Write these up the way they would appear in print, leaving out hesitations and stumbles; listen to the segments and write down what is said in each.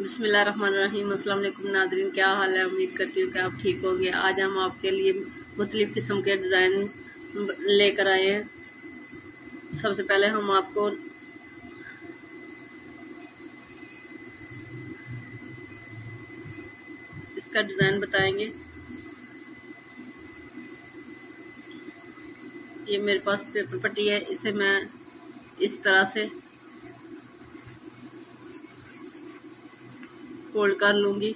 बिस्मिल्लाहिर्रहमानिर्रहीम। अस्सलाम वालेकुम नाज़रीन, क्या हाल है। उम्मीद करती हूँ कि आप ठीक होंगे। आज हम आपके लिए मुख्तलिफ़ किस्म के डिज़ाइन लेकर आए हैं। सबसे पहले हम आपको इसका डिज़ाइन बताएंगे। ये मेरे पास पेपर पट्टी है, इसे मैं इस तरह से फोल्ड कर लूँगी।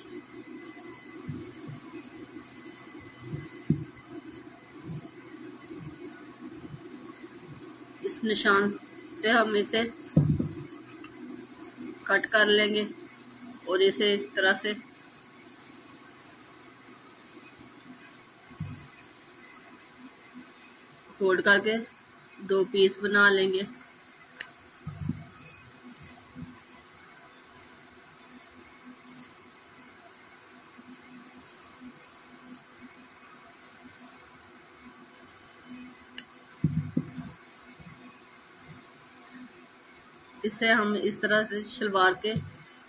इस निशान से हम इसे कट कर लेंगे और इसे इस तरह से फोल्ड करके दो पीस बना लेंगे। इससे हम इस तरह से शलवार के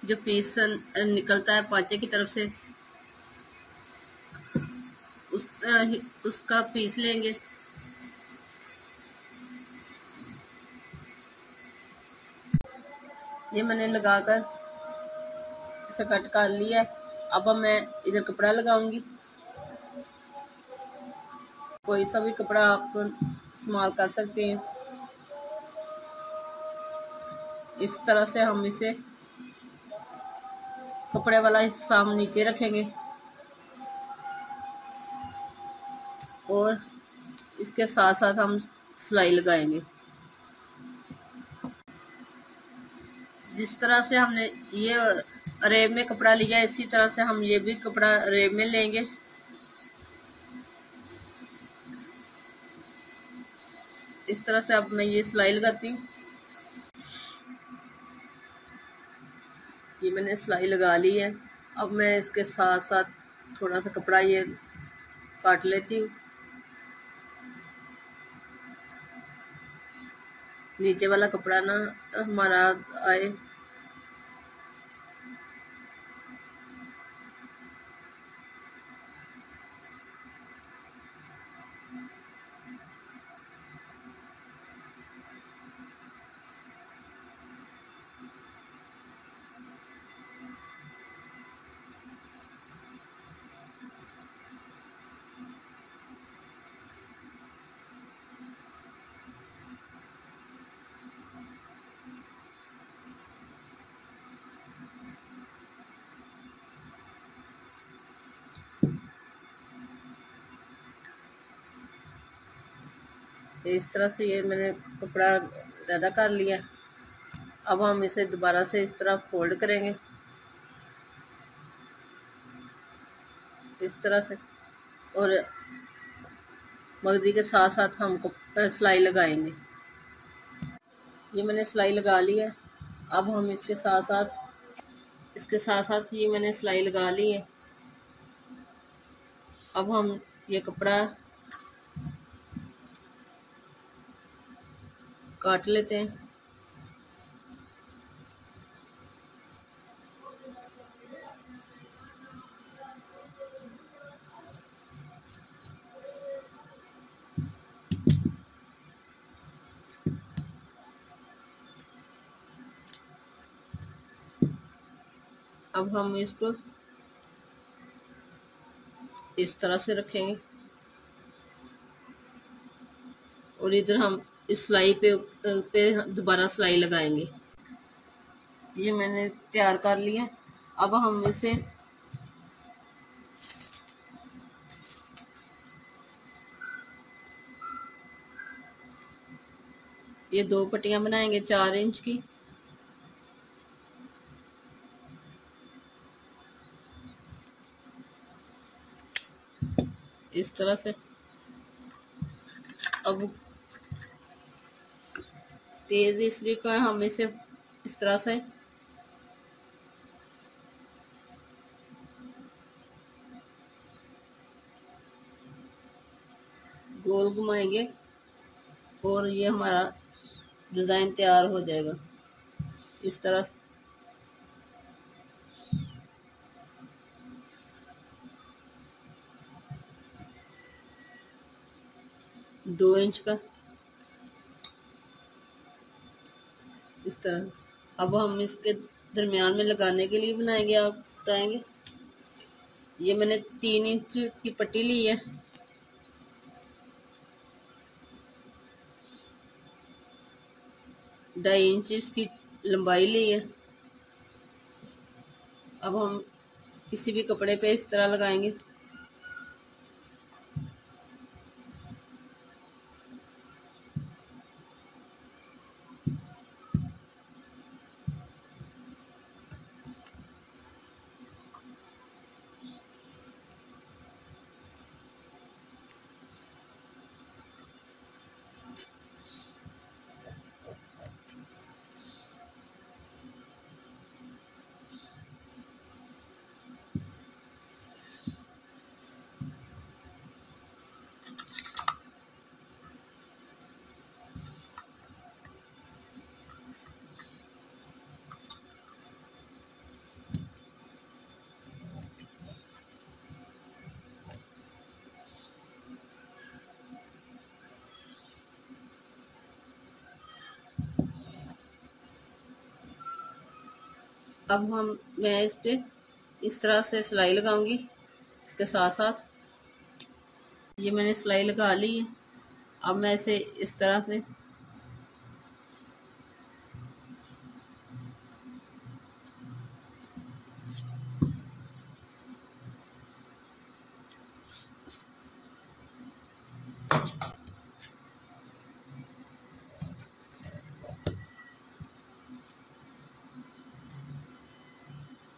जो पीस निकलता है पांचे की तरफ से उसका पीस लेंगे। ये मैंने लगाकर इसे कट कर लिया है। अब मैं इधर कपड़ा लगाऊंगी। कोई सा भी कपड़ा आप इस्तेमाल कर सकते हैं। इस तरह से हम इसे कपड़े वाला हिस्सा हम नीचे रखेंगे और इसके साथ साथ हम सिलाई लगाएंगे। जिस तरह से हमने ये अरेब में कपड़ा लिया, इसी तरह से हम ये भी कपड़ा अरेब में लेंगे। इस तरह से अब मैं ये सिलाई लगाती हूँ। ये मैंने सिलाई लगा ली है। अब मैं इसके साथ साथ थोड़ा सा कपड़ा ये काट लेती हूँ। नीचे वाला कपड़ा ना हमारा आए। इस तरह से ये मैंने कपड़ा ज़्यादा कर लिया। अब हम इसे दोबारा से इस तरह फोल्ड करेंगे, इस तरह से, और मगदी के साथ साथ हम सिलाई लगाएंगे। ये मैंने सिलाई लगा ली है। अब हम इसके साथ साथ ये मैंने सिलाई लगा ली है। अब हम ये कपड़ा काट लेते हैं। अब हम इसको इस तरह से रखेंगे और इधर हम इस सिलाई पे दोबारा सिलाई लगाएंगे। ये मैंने तैयार कर लिया। अब हम इसे ये दो पट्टियां बनाएंगे 4 इंच की। इस तरह से अब तेज इसलिए का हम इसे इस तरह से गोल घुमाएंगे और ये हमारा डिज़ाइन तैयार हो जाएगा। इस तरह से 2 इंच का इस तरह। अब हम इसके दरमियान में लगाने के लिए बनाएंगे, आप बताएंगे। ये मैंने 3 इंच की पट्टी ली है। ढाई इंच इसकी लंबाई ली है। अब हम किसी भी कपड़े पे इस तरह लगाएंगे। अब मैं इस पे इस तरह से सिलाई लगाऊंगी इसके साथ साथ। ये मैंने सिलाई लगा ली है। अब मैं इसे इस तरह से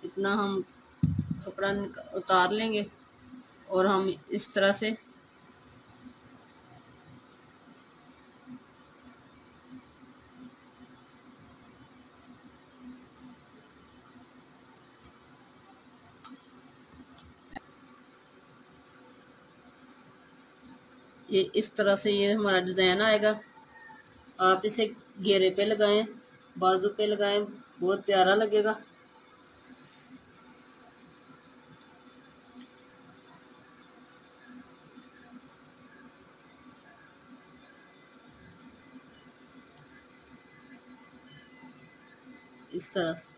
इतना हम कपड़ा उतार लेंगे और हम इस तरह से ये इस तरह से ये हमारा डिज़ाइन आएगा। आप इसे घेरे पे लगाएं, बाजू पे लगाएं, बहुत प्यारा लगेगा। इस तरह से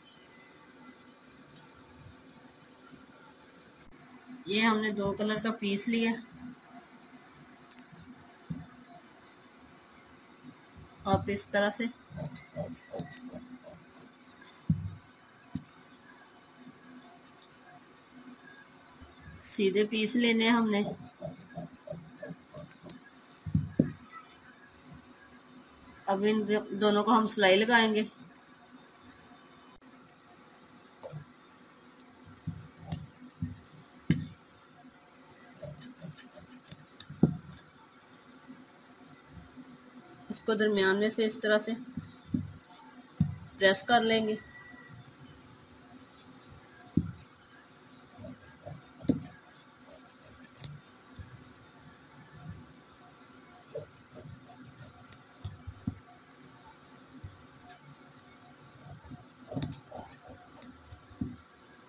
ये हमने 2 कलर का पीस लिया। आप इस तरह से सीधे पीस लेने हैं हमने। अब इन दोनों को हम सिलाई लगाएंगे। इसको दरमियान में से इस तरह से प्रेस कर लेंगे।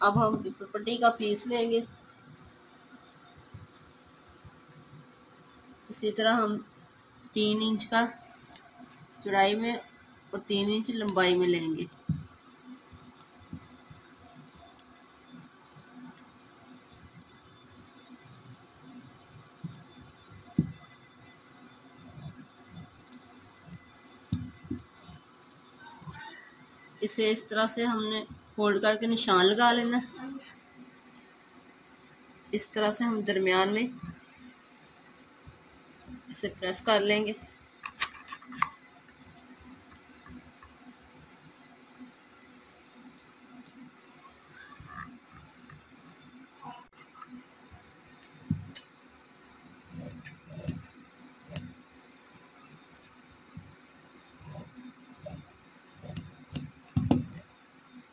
अब हम पट्टी का पीस लेंगे। इसी तरह हम 3 इंच का चौड़ाई में और 3 इंच लंबाई में लेंगे। इसे इस तरह से हमने फोल्ड करके निशान लगा लेना। इस तरह से हम दरमियान में इसे प्रेस कर लेंगे।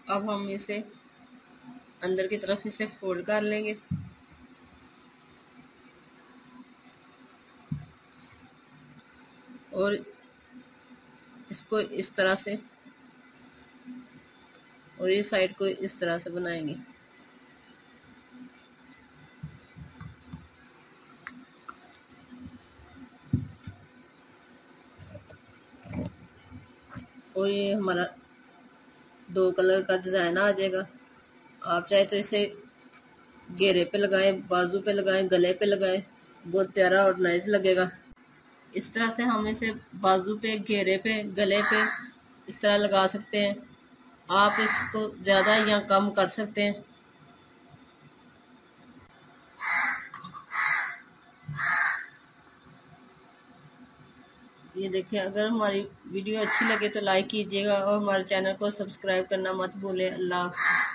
अब हम इसे अंदर की तरफ इसे फोल्ड कर लेंगे। और इसको इस तरह से और इस साइड को इस तरह से बनाएंगे। और ये हमारा 2 कलर का डिज़ाइन आ जाएगा। आप चाहे तो इसे घेरे पे लगाएं, बाजू पे लगाएं, गले पे लगाएं, बहुत प्यारा और नाइस लगेगा। इस तरह से हम इसे बाजू पे, घेरे पे, गले पे इस तरह लगा सकते हैं। आप इसको ज़्यादा या कम कर सकते हैं। ये देखिए, अगर हमारी वीडियो अच्छी लगे तो लाइक कीजिएगा और हमारे चैनल को सब्सक्राइब करना मत भूलें। अल्लाह हाफ़िज़।